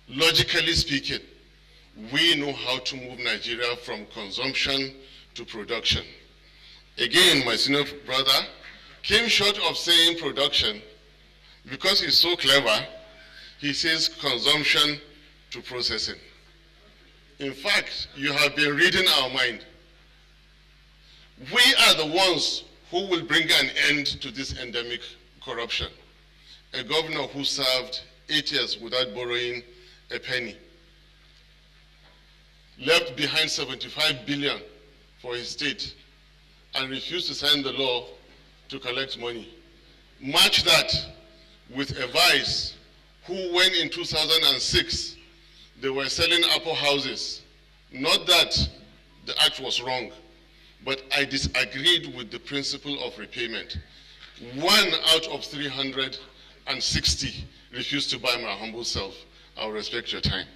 Logically speaking, we know how to move Nigeria from consumption to production. Again, my senior brother came short of saying production because he's so clever. He says consumption to processing. In fact, you have been reading our mind. We are the ones who will bring an end to this endemic corruption. A governor who served 8 years without borrowing a penny, left behind 75 billion for his state, and refused to sign the law to collect money. Match that with a vice who, when in 2006, they were selling Apple houses. Not that the act was wrong, but I disagreed with the principle of repayment. 1 out of 360 refused to buy my humble self. I'll respect your time.